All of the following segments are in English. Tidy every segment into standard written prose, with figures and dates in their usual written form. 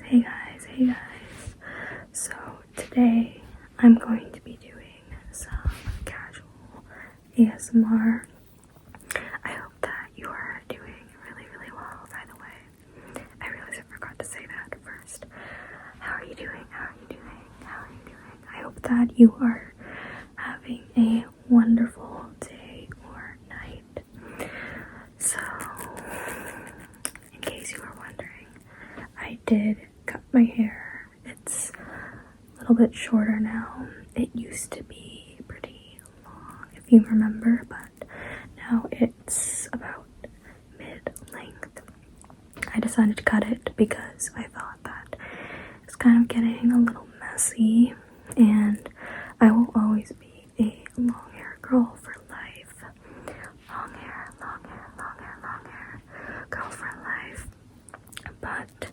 Hey guys. So today I'm going to be doing some casual ASMR. I hope that you are doing really well, by the way. I realized I forgot to say that first. How are you doing? I hope that you are having a wonderful day or night. So, in case you were wondering, I did cut my hair. It's a little bit shorter now. It used to be pretty long, if you remember, but now it's about mid-length. I decided to cut it because I thought that it's kind of getting a little messy, and I will always be a long hair girl for life. Long hair, girl for life. But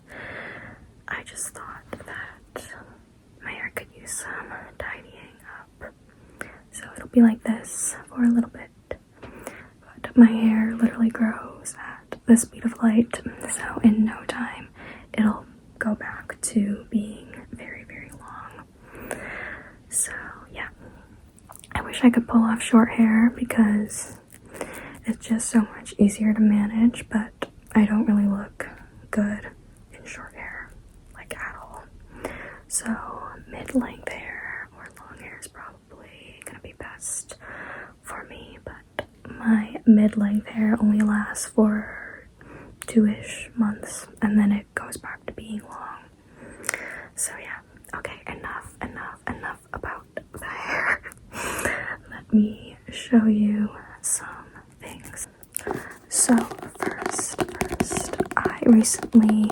I just thought that my hair could use some tidying up. So it'll be like this for a little bit. But my hair literally grows at the speed of light. So in no time, it'll go back to being very long. So yeah, I wish I could pull off short hair because it's just so much easier to manage, but I don't really look good in short hair, like at all. So mid-length hair or long hair is probably gonna be best for me, but my mid-length hair only lasts for 2-ish months and then it goes back to being long. So yeah, okay, enough about the hair. Let me show you some things. So first, I recently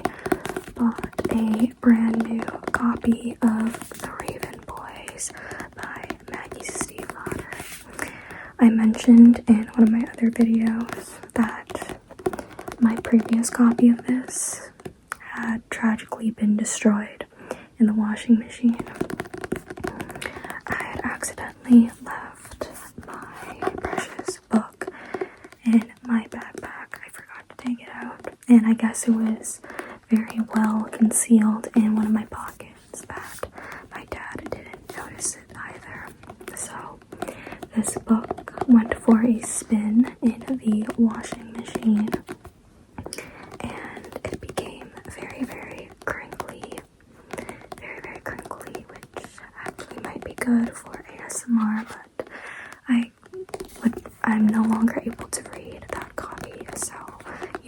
bought a brand new copy of The Raven Boys by Maggie's Steve Lauder. I mentioned in one of my other videos that my previous copy of this had tragically been destroyed in the washing machine. I had accidentally left my precious book in my backpack. I forgot to take it out, and I guess it was very well concealed in one of my pockets that my dad didn't notice it either. So this book went for a spin in the washing machine and it became very crinkly, which actually might be good for ASMR, but I'm no longer able to read that copy, so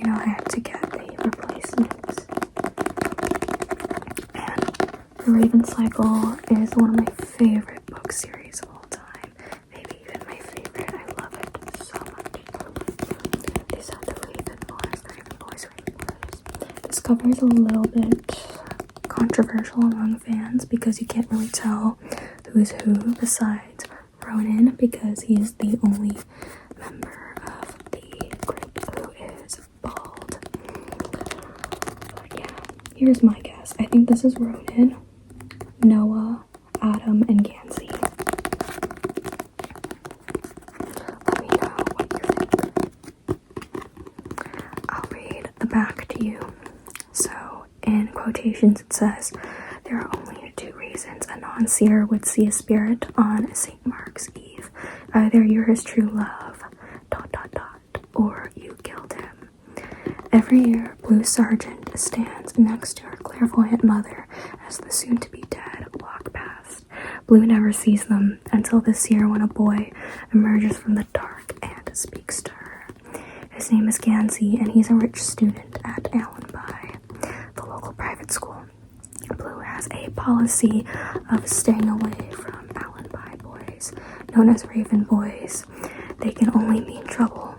I had to get a replacement. And The Raven Cycle is one of my favorite book series of all time. Maybe even my favorite. I love it so much. These are the Raven Boys. This cover is a little bit controversial among fans because you can't really tell who's who besides Ronan, because he is the only member of the group who is bald. But yeah, here's my guess. I think this is Ronan, Noah, Adam, and Gansey. Let me know what you think. I'll read the back to you. So, in quotations it says, "There are only 2 reasons a non-seer would see a spirit on St. Mark's Eve. Either you're his true love, ... or you killed him." Every year, Blue Sergeant stands next to her clairvoyant mother as the soon-to-be-dead walk past. Blue never sees them until this year when a boy emerges from the dark and speaks to her. His name is Gansey, and he's a rich student at Allenby, the local private school. Blue has a policy of staying away from Allenby boys, known as Raven Boys. They can only mean trouble,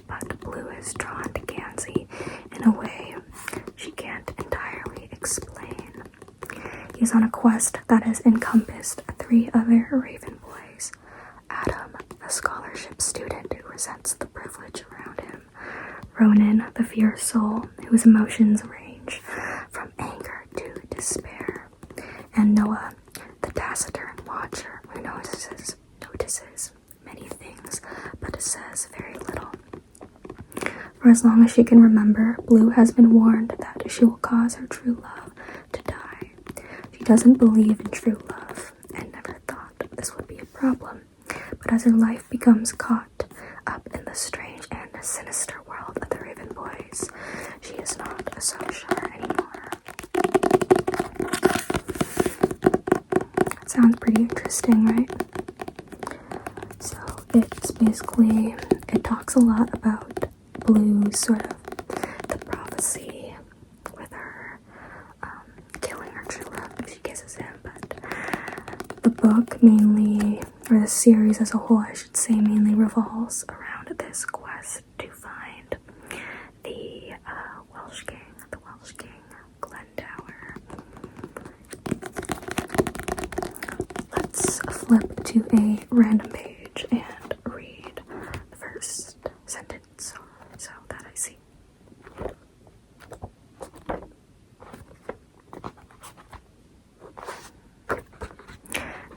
but Blue is drawn to Gansey in a way she can't entirely explain. He's on a quest that has encompassed 3 other Raven Boys. Adam, the scholarship student who resents the privilege around him. Ronan, the fierce soul whose emotions range from anger to despair. And Noah, the taciturn watcher who notices many things but says very little. For as long as she can remember, Blue has been warned that she will cause her true love to She doesn't believe in true love and never thought this would be a problem. But as her life becomes caught up in the strange and sinister world of the Raven Boys, she is not so sure anymore. That sounds pretty interesting, right? So it's basically, it talks a lot about Blue's sort of the prophecy with her killing her true love if she kisses him, but the book mainly, or the series as a whole I should say, mainly revolves around this quest to find the Welsh King Glendower. Let's flip to a random page and read the first sentence so that I see.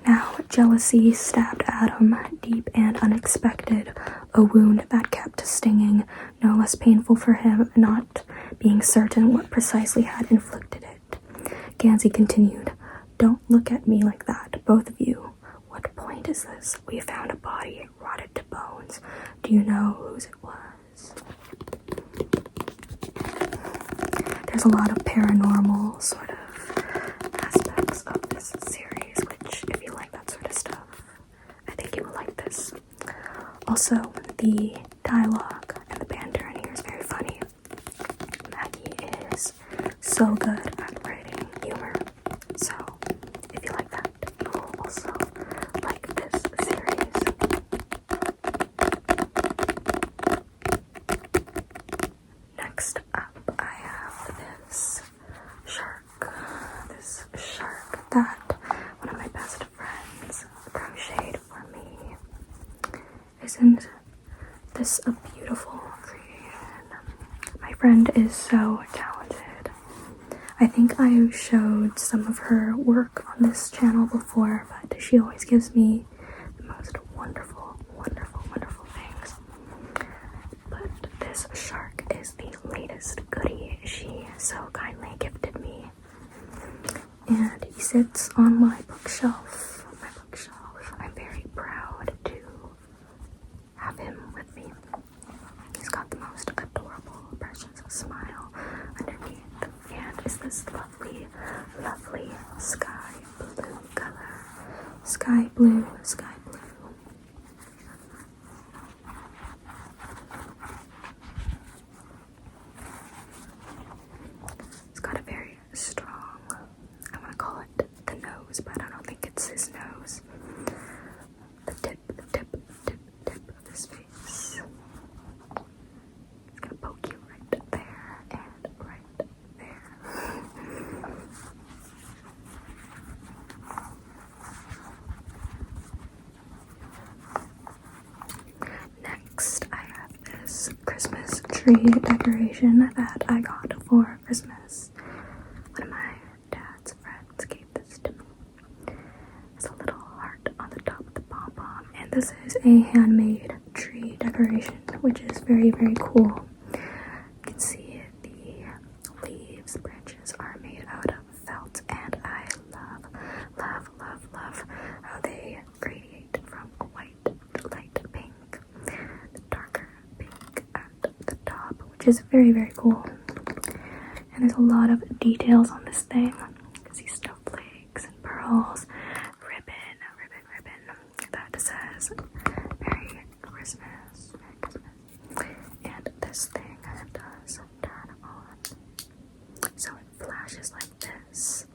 Now jealousy stabbed Adam deep and unexpected, a wound that kept stinging, no less painful for him not being certain what precisely had inflicted it. Gansey continued, "Don't look at me like that, both of you. What point is this? We found a body rotted to bones. Do you know whose it was?" There's a lot of paranormal sort of aspects of this series, which, if you like that sort of stuff, I think you will like this. Also, the dialogue and the banter in here is very funny. Maggie is so good at writing humor, so if you like that, you will also like this series. Next up, I have this shark that one of my best friends crocheted for me. Isn't this a beautiful creation? My friend is so talented. I think I showed some of her work on this channel before, but she always gives me the most wonderful, wonderful, wonderful things. But this shark is the latest goodie she so kindly gifted me. And he sits on my bookshelf. I'm very proud to have him with me. He's got the most adorable, precious smile underneath, and is this lovely, lovely sky blue color. Sky blue, sky blue. It's got a very strong, I want to call it the nose, but I don't think it's his nose. The tip of his face. It's gonna poke you right there and right there. Next, I have this Christmas tree decoration that I got for Christmas. One of my dad's friends gave this to me. It's a little heart on the top of the pom-pom, and this is a handmade tree decoration, which is very, very cool. You can see the leaves, branches are made out of felt, and I love how they radiate from a white to light pink, the darker pink at the top, which is very, very cool. And there's a lot of details on this thing. You can see snowflakes and pearls, ribbon that says Merry Christmas, and this thing does turn on, so it flashes like this,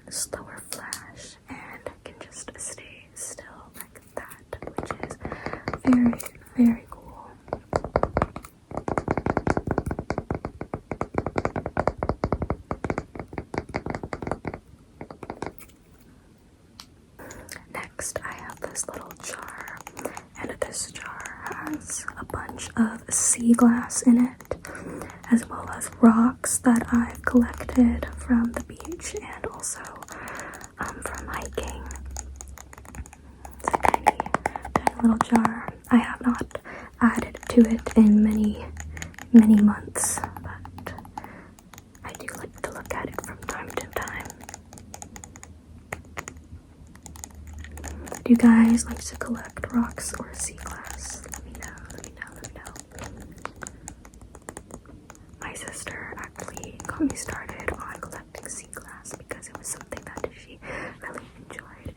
a slower flash, and can just stay still like that, which is very, very cool. Next, I have this little jar, and this jar has a bunch of sea glass in it, as well as rocks that I've collected from the beach and also from hiking. It's a tiny little jar. I have not added to it in many months, but I do like to look at it from time to time. Do you guys like to collect rocks or sea glass? Let me know, let me know, let me know. My sister actually got me started on collecting sea glass because it was something that she really enjoyed.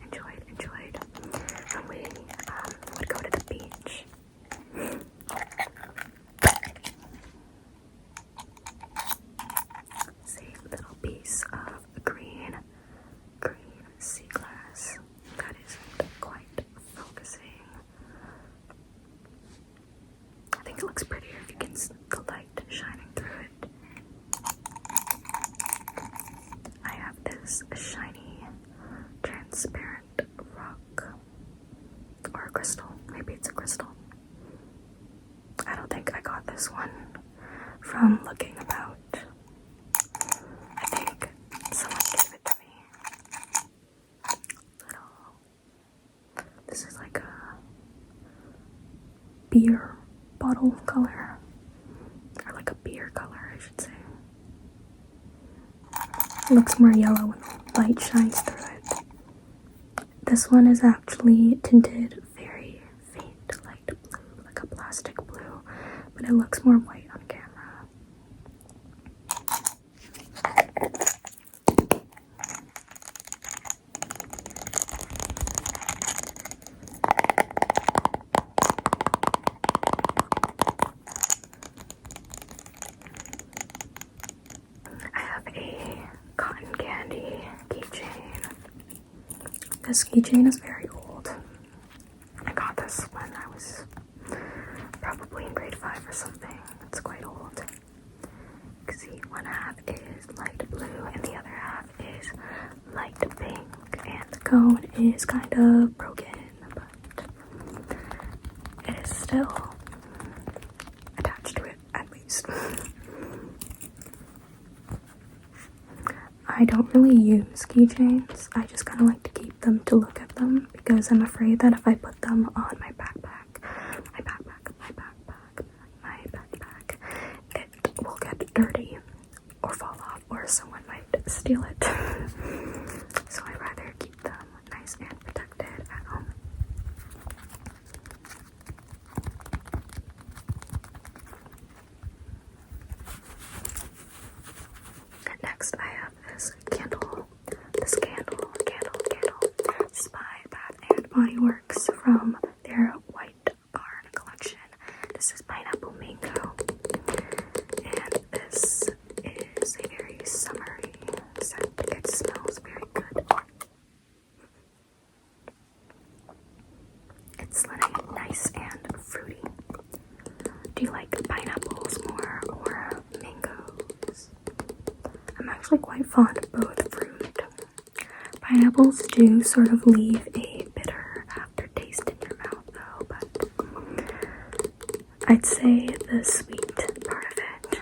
And we would go to the beach. See a little piece of green sea glass that isn't quite focusing. I think it looks prettier if you can see the light shining through it. I have this shiny, transparent rock. Or a crystal. Maybe it's a crystal. I don't think I got this one from looking about. I think someone gave it to me. This is like a beer bottle color. Or like a beer color, I should say. It looks more yellow when the light shines through it. This one is actually tinted very faint light blue, like a plastic blue, but it looks more white on camera. I have a cotton candy keychain. This keychain is very old. I got this when I was probably in grade 5 or something. It's quite old. You can see one half is light blue and the other half is light pink. And the cone is kind of broken, but it is still attached to it, at least. I don't really use keychains. I just kind of like to keep them to look at them because I'm afraid that if I put them on my backpack, it will get dirty or fall off or someone might steal it. So I'd rather keep them nice and protected at home. Next, I have this candle. This is by Bath and Body Works from their White Barn collection. This is pineapple mango, and this is a very summery scent. It smells very good. It's nice and fruity. Do you like pineapples more or mangoes? I'm actually quite fond of both fruit. Pineapples do sort of leave a bitter aftertaste in your mouth though, but I'd say the sweet part of it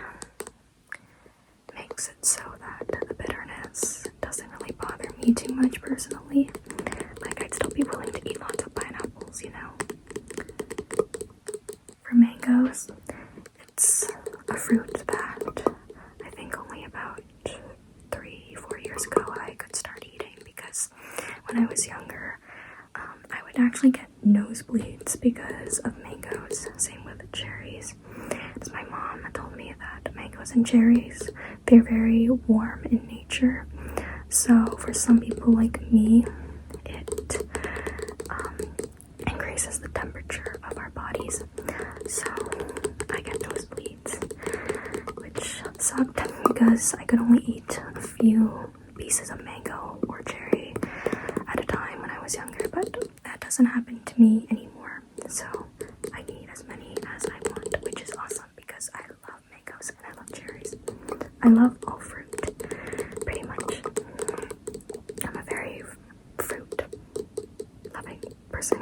makes it so that the bitterness doesn't really bother me too much personally. Like, I'd still be willing to eat lots of pineapples, you know. For mangoes, it's a fruit that I think only about 3-4 years ago I could start eating, because when I was younger, I would actually get nosebleeds because of mangoes. Same with cherries. As my mom told me that mangoes and cherries, they're very warm in nature. So for some people like me, it increases the temperature of our bodies. So I get nosebleeds, which sucked because I could only eat a few pieces of mango or cherry at a time when I was younger, but that doesn't happen to me anymore. So I can eat as many as I want, which is awesome because I love mangoes and I love cherries. I love all fruit, pretty much. I'm a very fruit loving person.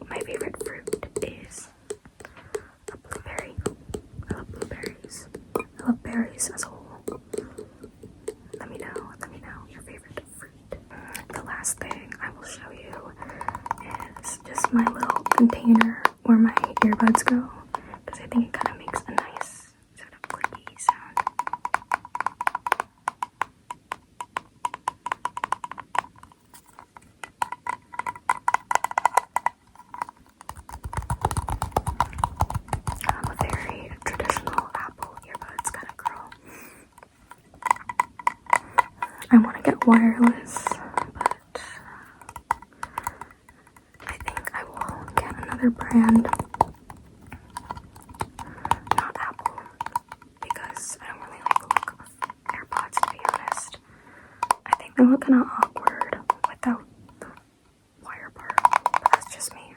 My favorite fruit is a blueberry. I love blueberries. I love berries as a whole. Let me know your favorite fruit. The last thing I will show you is just my little container where my earbuds go, because I think it kind of makes a nice sort of clicky sound. I want to get wireless, but I think I will get another brand, not Apple, because I don't really like the look of AirPods, to be honest. I think they look kind of awkward without the wire part, but that's just me.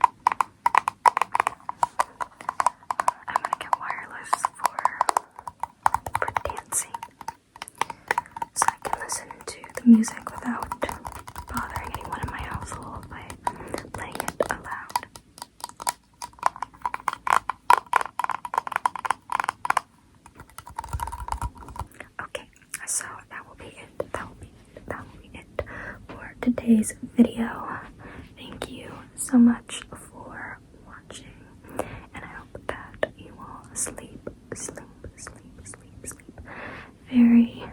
I'm gonna get wireless for dancing, so I can listen to the music without bothering anyone in my household by playing it aloud. Okay, so that will be it. That will be it for today's video. Thank you so much for watching, and I hope that you will sleep very,